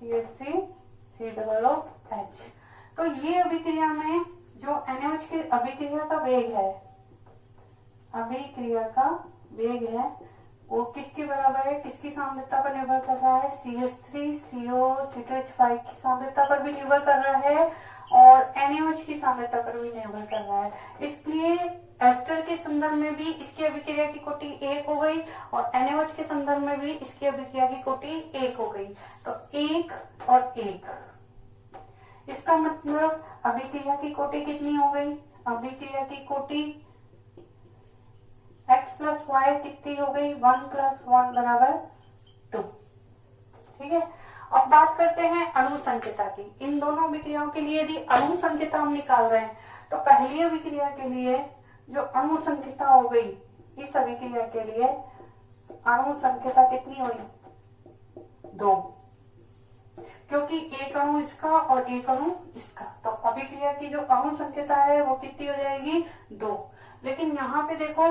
CH3 COOH। तो ये अभिक्रिया में जो NaOH की अभिक्रिया का वेग है, अभिक्रिया का वेग है वो किसके बराबर है, किसकी सांद्रता पर निर्भर कर रहा है, CH3CO की सांद्रता पर भी निर्भर कर रहा है और NaOH की सांद्रता पर भी निर्भर कर रहा है। इसलिए एस्टर के संदर्भ में भी इसकी अभिक्रिया की कोटि 1 हो गई और NaOH के संदर्भ में भी इसकी अभिक्रिया की कोटि 1 हो गई। तो 1 और 1, इसका मतलब अभिक्रिया की कोटि कितनी हो गई, अभिक्रिया की कोटि x प्लस वाई कितनी हो गई, 1 प्लस 1 बराबर 2। ठीक है, अब बात करते हैं अणु संख्यता की। इन दोनों अभिक्रियाओं के लिए यदि अणु संख्यता हम निकाल रहे हैं तो पहली अभिक्रिया के लिए जो अणु संख्यता हो गई, इस अभिक्रिया के लिए अणु संख्यता कितनी हुई, 2, क्योंकि एक अणु इसका और एक अणु इसका। तो अभिक्रिया की जो अणु संख्यता है वो कितनी हो जाएगी, 2। लेकिन यहाँ पे देखो,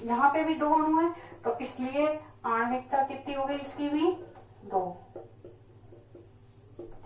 यहाँ पे भी 2 अणु है तो इसलिए आणविकता कितनी हो गई इसकी भी 2।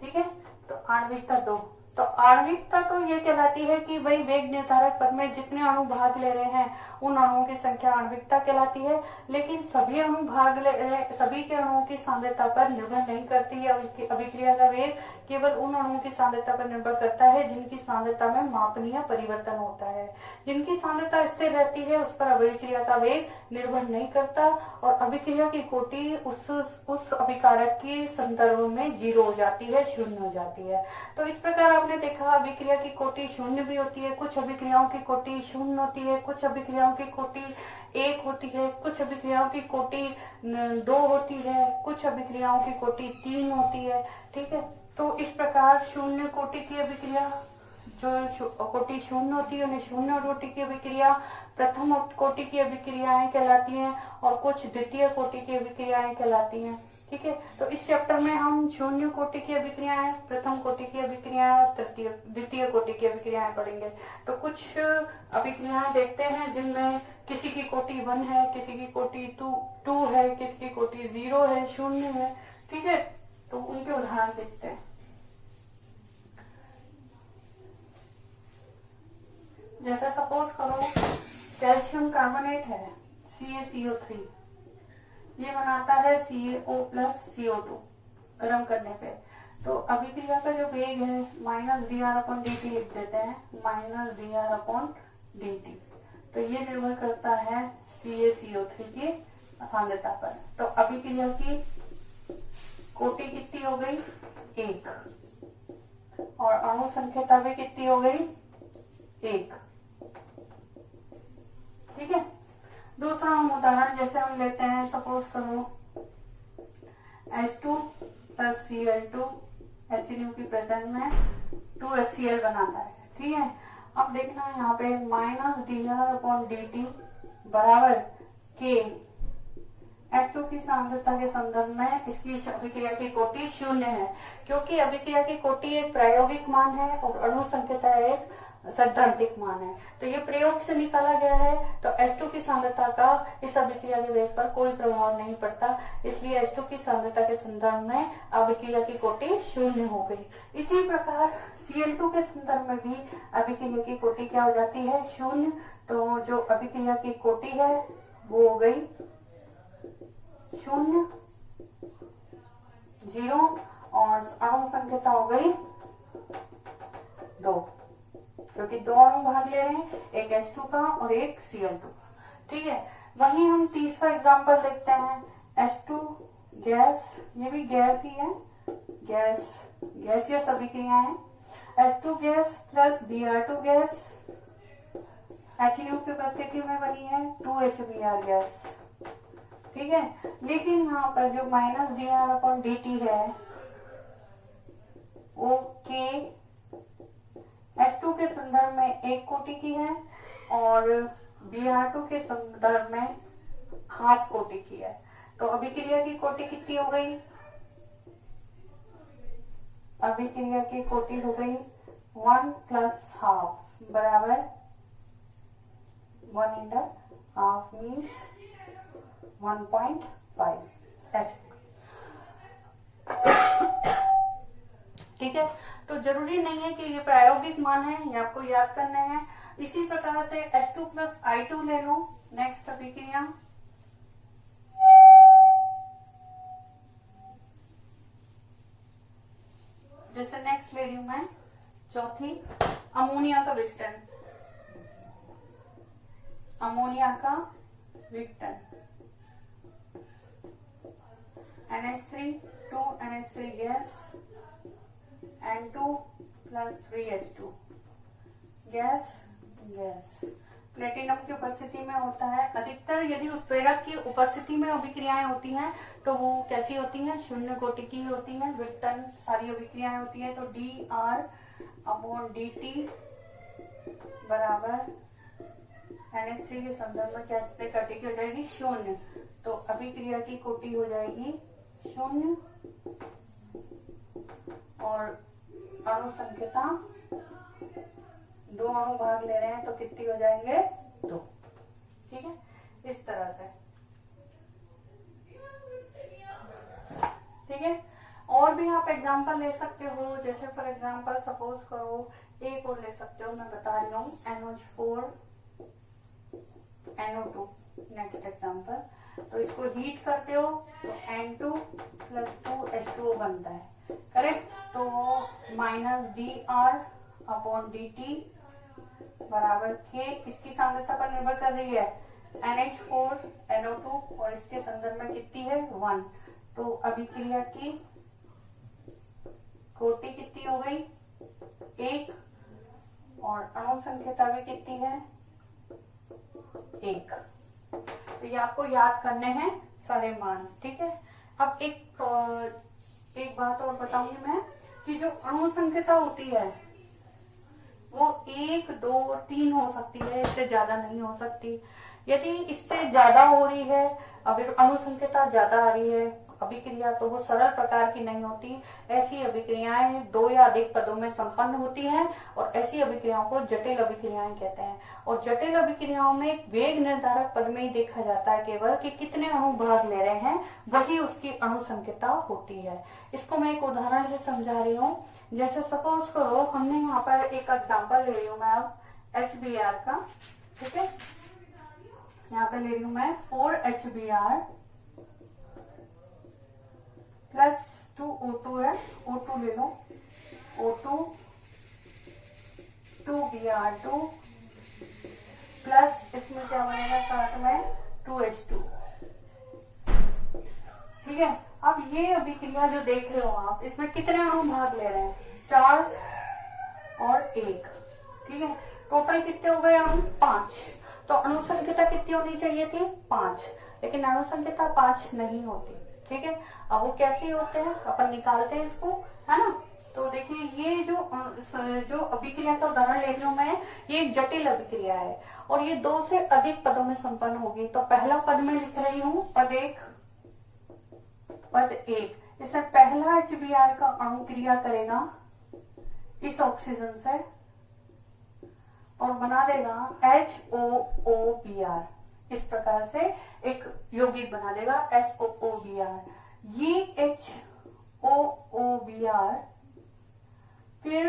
ठीक है, तो आणविकता 2। तो आणविकता तो ये कहलाती है कि भाई वेग निर्धारक पद में जितने अणु भाग ले रहे हैं उन अणुओं की संख्या आणविकता कहलाती है। लेकिन सभी अणु भाग ले रहे, सभी के अणुओं की सांद्रता पर निर्भर नहीं करती है अभिक्रिया का वेग, केवल उन अणुओं की सांद्रता पर निर्भर करता है जिनकी सांद्रता में मापनीय परिवर्तन होता है। जिनकी सांद्रता स्थिर रहती है उस पर अभिक्रिया का वेग निर्भर नहीं करता और अभिक्रिया की कोटि उस अभिकारक के संदर्भ में 0 हो जाती है, 0 हो जाती है। तो इस प्रकार आपने देखा अभिक्रिया की कोटि 0 भी होती है, कुछ अभिक्रियाओं की कोटि 0 होती है, कुछ अभिक्रियाओं की कोटि 1 होती है, कुछ अभिक्रियाओं की कोटि 2 होती है, कुछ अभिक्रियाओं की कोटि 3 होती है। ठीक है, तो इस प्रकार 0 कोटि की अभिक्रिया, जो कोटि 0 होती है उन्हें 0 कोटि की अभिक्रिया, प्रथम कोटि की अभिक्रियाएं कहलाती हैं और कुछ द्वितीय कोटि की अभिक्रियाएं कहलाती हैं। ठीक है, तो इस चैप्टर में हम 0 कोटि की अभिक्रियाएं, प्रथम कोटि की अभिक्रियाएं और द्वितीय कोटि की अभिक्रियाएं पढ़ेंगे। तो कुछ अभिक्रियाएं देखते हैं जिनमें किसी की कोटि 1 है, किसी की कोटि 2 है, किसी की कोटि 0 है, 0 है। ठीक है, तो उनके उदाहरण देखते हैं। जैसे सपोज करो कैल्शियम कार्बोनेट है CaCO3, ये बनाता है CaO प्लस CO2 गर्म करने पे। तो अभिक्रिया का जो वेग है -dr/dt लिख देते हैं, -dr/dt। तो ये निर्भर करता है CaCO3 की सांद्रता पर। तो अभिक्रिया की कोटि कितनी हो गई, 1 और अणु संख्यता भी कितनी हो गई, 1। ठीक है, दूसरा हम उदाहरण जैसे हम लेते हैं, सपोज करो H2 प्लस Cl2 HNO की प्रेजेंस में 2HCl बनाता है। ठीक है, अब देखना यहाँ पे -dr/dt बराबर K, H2 की सांद्रता के संदर्भ में इसकी अभिक्रिया की कोटि 0 है, क्योंकि अभिक्रिया की कोटि एक प्रायोगिक मान है और अणु संख्यता एक सैद्धांतिक मान है। तो ये प्रयोग से निकाला गया है, तो H2 की सांद्रता का इस अभिक्रिया के वेग पर कोई प्रभाव नहीं पड़ता, इसलिए H2 की सांद्रता के संदर्भ में अभिक्रिया की कोटि 0 हो गई। इसी प्रकार Cl2 के संदर्भ में भी अभिक्रिया की कोटि क्या हो जाती है, 0। तो जो अभिक्रिया की कोटि है वो हो गई 0, 0 और अणु संख्यता हो गई 2, क्योंकि 2 अणु भाग ले रहे हैं, एक H2 का और एक Cl2। ठीक है, वहीं हम तीसरा एग्जांपल देखते हैं, H2 गैस, ये भी गैस ही है, गैसीय अभिक्रियाएं हैं। H2 gas plus Br2 gas HNO की उपस्थिति में बनी है 2HBr गैस। ठीक है, लेकिन यहाँ पर जो -dr/dt है वो K H2 के संदर्भ में 1 कोटि की है और Br2 के संदर्भ में ½ कोटि की है। तो अभिक्रिया की कोटि कितनी हो गई, अभिक्रिया की कोटि हो गई 1 + ½ बराबर 1 × ½ मीन्स 1.5 ऐसे। ठीक है, तो जरूरी नहीं है कि ये प्रायोगिक मान है, ये आपको याद करने हैं। इसी प्रकार से H2 प्लस I2 ले लो, नेक्स्ट अभिक्रिया। जैसे नेक्स्ट ले रही हूं मैं चौथी, अमोनिया का विघटन, अमोनिया का विघटन NH3 2 NH3 gas, N2 plus 3H2 gas gas, platinum की उपस्थिति में होता है। अधिकतर यदि उत्प्रेरक की उपस्थिति में अभिक्रियाएं होती हैं तो वो कैसी होती हैं, शून्य कोटि की होती हैं, विघटन सारी अभिक्रियाएं होती है। तो dR/dt बराबर NH3 के संदर्भ में कैसे कोटि की हो जाएगी, शून्य। तो अभिक्रिया की कोटि हो जाएगी शून्य और अणु संख्यता, दो अणु भाग ले रहे हैं तो कितनी हो जाएंगे, 2। ठीक है, इस तरह से। ठीक है, और भी आप एग्जांपल ले सकते हो, जैसे फॉर एग्जांपल सपोज करो एक और ले सकते हो, मैं बता रही हूँ NH4 NO2, नेक्स्ट एग्जांपल। तो इसको हीट करते हो तो N2 प्लस 2H2O बनता है, करेक्ट। तो -dR/dt बराबर K, इसकी सांद्रता पर निर्भर कर रही है NH4 NO2 और इसके संदर्भ में कितनी है, 1। तो अभिक्रिया की कोटि कितनी हो गई, 1 और अणु संख्यता भी कितनी है, 1। तो ये आपको याद करने हैं सारे मान। ठीक है, अब एक बात और बताऊंगी मैं कि जो अणु संख्यता होती है वो 1 2 3 हो सकती है, इससे ज्यादा नहीं हो सकती। यदि इससे ज्यादा हो रही है, अभी अणु संख्यता ज्यादा आ रही है अभिक्रिया, तो वो सरल प्रकार की नहीं होती। ऐसी अभिक्रियाएं 2 या अधिक पदों में संपन्न होती हैं और ऐसी अभिक्रियाओं को जटिल अभिक्रियाएं कहते हैं। और जटिल अभिक्रियाओं में एक वेग निर्धारक पद में ही देखा जाता है केवल कि कितने अणु भाग ले रहे हैं, वही उसकी अणु संख्यता होती है। इसको मैं एक उदाहरण से समझा रही हूँ। जैसे सपोज करो हमने यहाँ पर एक एग्जाम्पल ले रही हूँ मैं अब HBr का। ठीक है, यहाँ पे ले रही हूँ मैं 4HBr प्लस 2O2 है, O2 ले लो, O2 2Br2 प्लस इसमें क्या बनेगा साथ में 2H2। ठीक है, अब ये अभिक्रिया जो देख रहे हो आप, इसमें कितने अणु भाग ले रहे हैं, 4 और 1। ठीक है, टोटल कितने हो गए अणु, 5। तो अणु संख्यता कितनी होनी चाहिए थी, 5, लेकिन अणु संख्यता 5 नहीं होती। ठीक है, अब वो कैसे होते हैं अपन निकालते हैं इसको, है ना। तो देखिए ये जो अभिक्रिया का उदाहरण ले रही हूँ मैं, ये एक जटिल अभिक्रिया है और ये 2 से अधिक पदों में संपन्न होगी। तो पहला पद में लिख रही हूँ पद 1, पद 1। इसमें पहला HBr का अणु क्रिया करेगा इस ऑक्सीजन से और बना देगा HOOBr। इस प्रकार से एक यौगिक बना देगा HOOBr। ये HOOBr फिर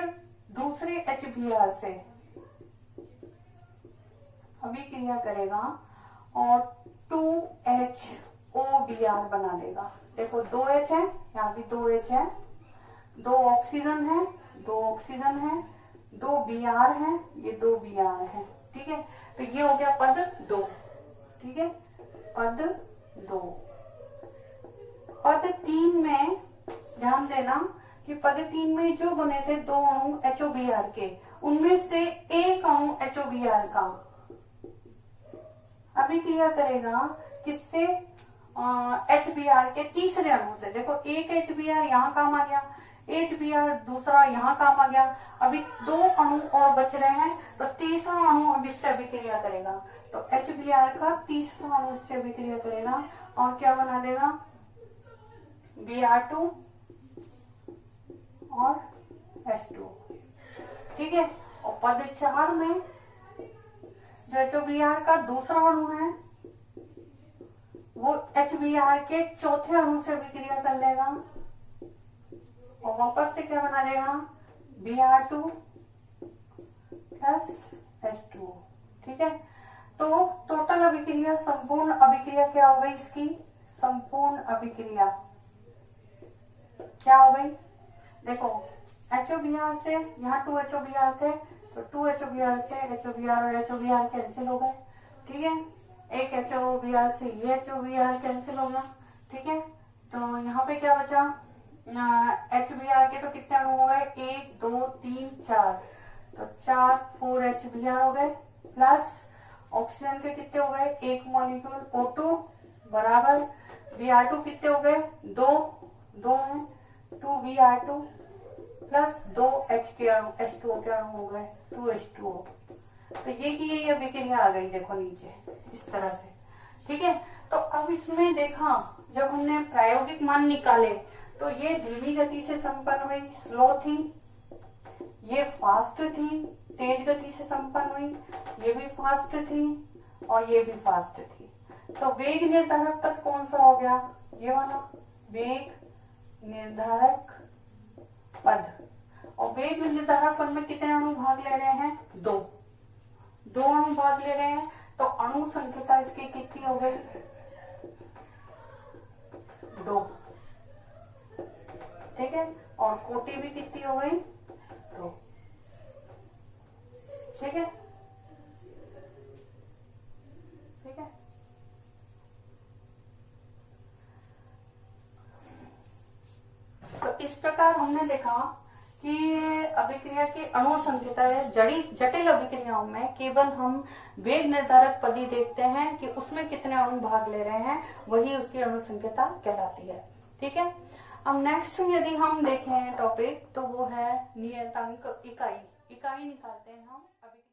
दूसरे HBr से अभिक्रिया करेगा और 2HOBr बना देगा। देखो 2H है, यहाँ भी 2H है, 2 ऑक्सीजन है, 2 ऑक्सीजन है, 2 Br है, ये 2 Br है। ठीक है, तो ये हो गया पद 2। ठीक है, पद 2। पद 3 में ध्यान देना कि पद 3 में जो बने थे 2 अणु HOBr के, उनमें से एक अणु HOBr का अभिक्रिया करेगा किससे, HBr के तीसरे अणु से। देखो एक HBr यहाँ काम आ गया, HBr दूसरा यहाँ काम आ गया, अभी 2 अणु और बच रहे हैं, तो तीसरा अणु अब इससे अभिक्रिया करेगा। तो HBr का तीसरा अणु इससे अभिक्रिया करेगा और क्या बना देगा, Br2 और H2। ठीक है, और पद 4 में जो HBr का दूसरा अणु है वो HBr के चौथे अणु से अभिक्रिया कर लेगा और वापस से क्या बना देगा, Br2 प्लस H2O। ठीक है, तो टोटल अभिक्रिया, संपूर्ण अभिक्रिया क्या हो गई इसकी, संपूर्ण अभिक्रिया क्या हो गई, देखो HOBr से यहाँ 2 HOBr थे, तो 2 HOBr से HOBr और HOBr कैंसिल हो गए। ठीक है, एक HOBr से ये HOBr कैंसिल हो गया। ठीक है, तो यहाँ पे क्या बचा, HBr के तो कितने अणु हो गए, 1 2 3 4, तो 4 HBr हो गए, प्लस ऑक्सीजन के कितने हो गए, एक मॉलिक्यूल O2 बराबर Br2 कितने हो गए, 2 है, 2 Br2 प्लस 2 H के अणु, H2O के अणु हो गए, 2 H2O। तो ये की ये अभिक्रिया आ गई, देखो नीचे इस तरह से। ठीक है, तो अब इसमें देखा, जब हमने प्रायोगिक मान निकाले तो ये धीमी गति से संपन्न हुई, स्लो थी, ये फास्ट थी, तेज गति से संपन्न हुई, ये भी फास्ट थी और ये भी फास्ट थी। तो वेग निर्धारक पद कौन सा हो गया, ये वाला वेग निर्धारक पद। और वेग निर्धारक पद में कितने अणु भाग ले रहे हैं, 2 अणु भाग ले रहे हैं, तो अणु संख्या इसकी कितनी हो गई, 2। ठीक है, और कोटि भी कितनी हो गई, 2। ठीक है, ठीक है। तो इस प्रकार हमने देखा कि अभिक्रिया की अणु संख्या जटिल अभिक्रियाओं में केवल हम वेग निर्धारक पदी देखते हैं कि उसमें कितने अणु भाग ले रहे हैं, वही उसकी अणु संख्या कहलाती है। ठीक है, अब नेक्स्ट यदि हम देखें टॉपिक, तो वो है नियतांक इकाई निकालते हैं हम अभिक्रिया